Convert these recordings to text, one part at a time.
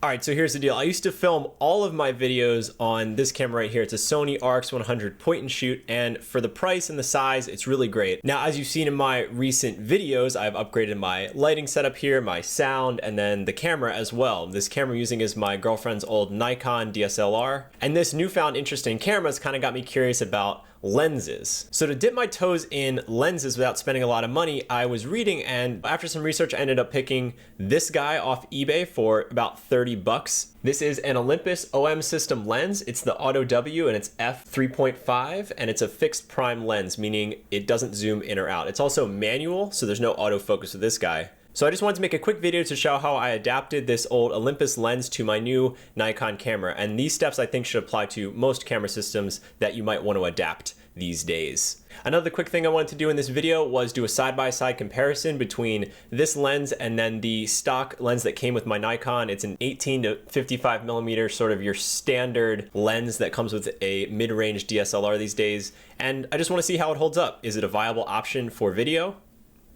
Alright, so here's the deal. I used to film all of my videos on this camera right here. It's a Sony RX100 point and shoot, and for the price and the size, it's really great. Now, as you've seen in my recent videos, I've upgraded my lighting setup here, my sound, and then the camera as well. This camera I'm using is my girlfriend's old Nikon DSLR, and this newfound interest in cameras kind of got me curious about lenses. So to dip my toes in lenses without spending a lot of money, I was reading, and after some research, I ended up picking this guy off eBay for about 30 bucks. This is an Olympus OM system lens. It's the Auto-W and it's f3.5, and it's a fixed prime lens, meaning it doesn't zoom in or out. It's also manual, so there's no autofocus with this guy. So I just wanted to make a quick video to show how I adapted this old Olympus lens to my new Nikon camera. And these steps I think should apply to most camera systems that you might want to adapt these days. Another quick thing I wanted to do in this video was do a side-by-side comparison between this lens and then the stock lens that came with my Nikon. It's an 18 to 55 millimeter, sort of your standard lens that comes with a mid-range DSLR these days. And I just want to see how it holds up. Is it a viable option for video?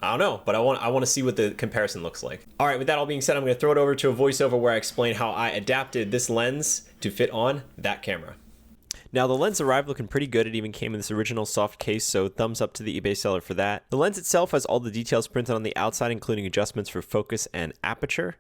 I don't know, but I want to see what the comparison looks like. All right, with that all being said, I'm going to throw it over to a voiceover where I explain how I adapted this lens to fit on that camera. Now, the lens arrived looking pretty good. It even came in this original soft case, so thumbs up to the eBay seller for that. The lens itself has all the details printed on the outside, including adjustments for focus and aperture.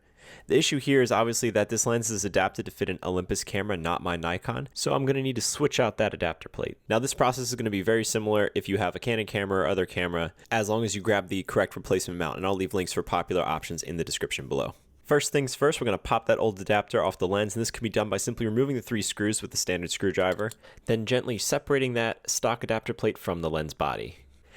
The issue here is obviously that this lens is adapted to fit an Olympus camera, not my Nikon, so I'm going to need to switch out that adapter plate. Now, this process is going to be very similar if you have a Canon camera or other camera, as long as you grab the correct replacement mount, and I'll leave links for popular options in the description below. First things first, we're going to pop that old adapter off the lens, and this can be done by simply removing the 3 screws with the standard screwdriver, then gently separating that stock adapter plate from the lens body.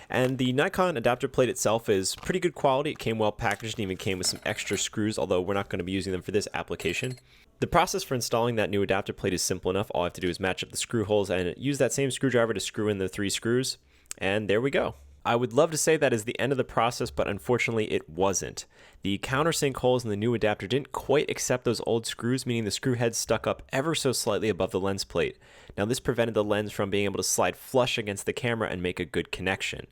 And the Nikon adapter plate itself is pretty good quality. It came well packaged and even came with some extra screws, although we're not going to be using them for this application. The process for installing that new adapter plate is simple enough. All I have to do is match up the screw holes and use that same screwdriver to screw in the 3 screws, and there we go. I would love to say that is the end of the process, but unfortunately it wasn't. The countersink holes in the new adapter didn't quite accept those old screws, meaning the screw head stuck up ever so slightly above the lens plate. Now, this prevented the lens from being able to slide flush against the camera and make a good connection.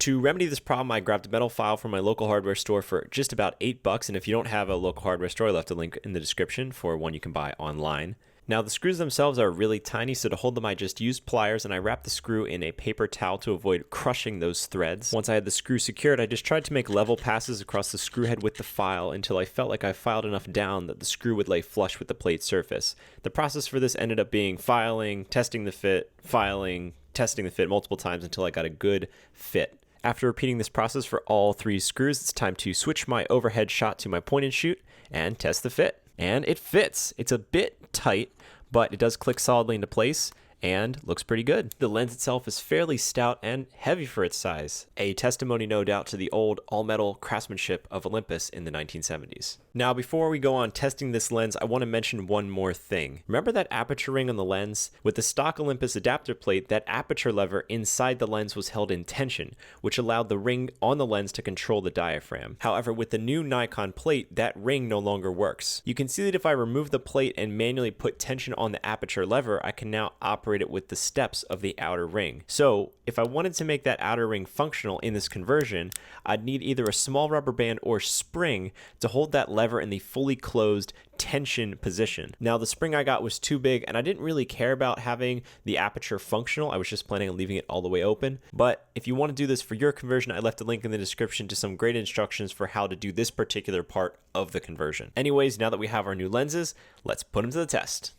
To remedy this problem, I grabbed a metal file from my local hardware store for just about $8, and if you don't have a local hardware store, I'll left a link in the description for one you can buy online. Now, the screws themselves are really tiny, so to hold them I just used pliers and I wrapped the screw in a paper towel to avoid crushing those threads. Once I had the screw secured, I just tried to make level passes across the screw head with the file until I felt like I filed enough down that the screw would lay flush with the plate surface. The process for this ended up being filing, testing the fit, filing, testing the fit multiple times until I got a good fit. After repeating this process for all 3 screws, it's time to switch my overhead shot to my point and shoot and test the fit. And it fits. It's a bit tight, but it does click solidly into place and looks pretty good. The lens itself is fairly stout and heavy for its size, a testimony no doubt to the old all-metal craftsmanship of Olympus in the 1970s. Now, before we go on testing this lens, I want to mention one more thing. Remember that aperture ring on the lens? With the stock Olympus adapter plate, that aperture lever inside the lens was held in tension, which allowed the ring on the lens to control the diaphragm. However, with the new Nikon plate, that ring no longer works. You can see that if I remove the plate and manually put tension on the aperture lever, I can now operate it with the steps of the outer ring. So if I wanted to make that outer ring functional in this conversion, I'd need either a small rubber band or spring to hold that lever in the fully closed tension position. Now, the spring I got was too big and I didn't really care about having the aperture functional. I was just planning on leaving it all the way open. But if you want to do this for your conversion, I left a link in the description to some great instructions for how to do this particular part of the conversion. Anyways, now that we have our new lenses, let's put them to the test.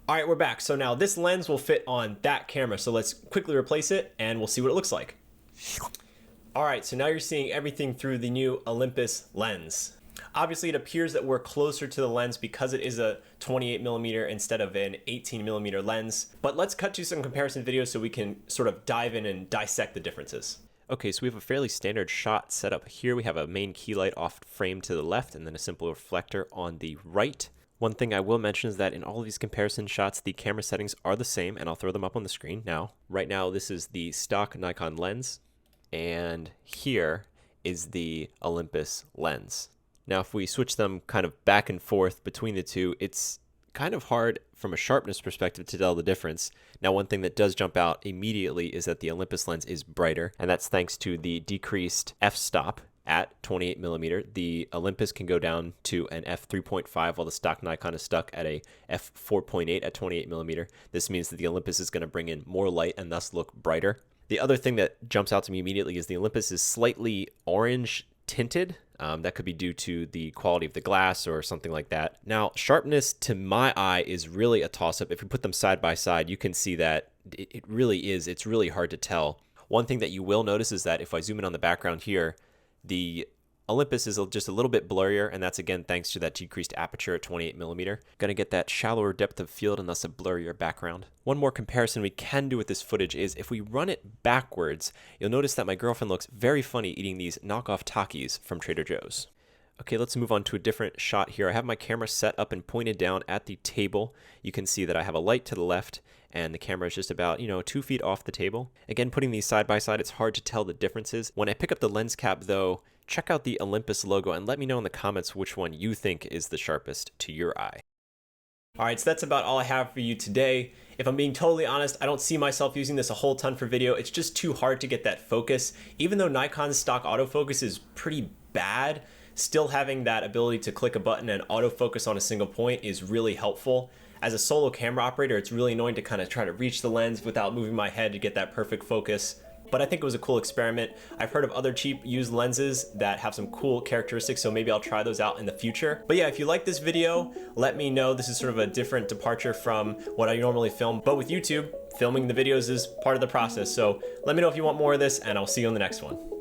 All right, we're back. So now this lens will fit on that camera. So let's quickly replace it and we'll see what it looks like. All right, so now you're seeing everything through the new Olympus lens. Obviously, it appears that we're closer to the lens because it is a 28mm instead of an 18mm lens. But let's cut to some comparison videos so we can sort of dive in and dissect the differences. Okay, so we have a fairly standard shot set up here. We have a main key light off frame to the left and then a simple reflector on the right. One thing I will mention is that in all of these comparison shots, the camera settings are the same, and I'll throw them up on the screen now. Right now, this is the stock Nikon lens, and here is the Olympus lens. Now, if we switch them kind of back and forth between the two, it's kind of hard from a sharpness perspective to tell the difference. Now, one thing that does jump out immediately is that the Olympus lens is brighter, and that's thanks to the decreased f-stop at 28 millimeter. The Olympus can go down to an f3.5 while the stock Nikon is stuck at a f4.8 at 28 millimeter. This means that the Olympus is going to bring in more light and thus look brighter. The other thing that jumps out to me immediately is the Olympus is slightly orange tinted. That could be due to the quality of the glass or something like that. Now, sharpness to my eye is really a toss-up. If you put them side by side, you can see that it really is. It's really hard to tell. One thing that you will notice is that if I zoom in on the background here, the Olympus is just a little bit blurrier, and that's again thanks to that decreased aperture at 28 millimeter. Gonna get that shallower depth of field and thus a blurrier background. One more comparison we can do with this footage is if we run it backwards, you'll notice that my girlfriend looks very funny eating these knockoff Takis from Trader Joe's. Okay, let's move on to a different shot here. I have my camera set up and pointed down at the table. You can see that I have a light to the left and the camera is just about, 2 feet off the table. Again, putting these side by side, it's hard to tell the differences. When I pick up the lens cap though, check out the Olympus logo and let me know in the comments which one you think is the sharpest to your eye. All right, so that's about all I have for you today. If I'm being totally honest, I don't see myself using this a whole ton for video. It's just too hard to get that focus. Even though Nikon's stock autofocus is pretty bad, still having that ability to click a button and autofocus on a single point is really helpful. As a solo camera operator, it's really annoying to kind of try to reach the lens without moving my head to get that perfect focus. But I think it was a cool experiment. I've heard of other cheap used lenses that have some cool characteristics, so maybe I'll try those out in the future. But yeah, if you like this video, let me know. This is sort of a different departure from what I normally film, but with YouTube, filming the videos is part of the process. So let me know if you want more of this, and I'll see you on the next one.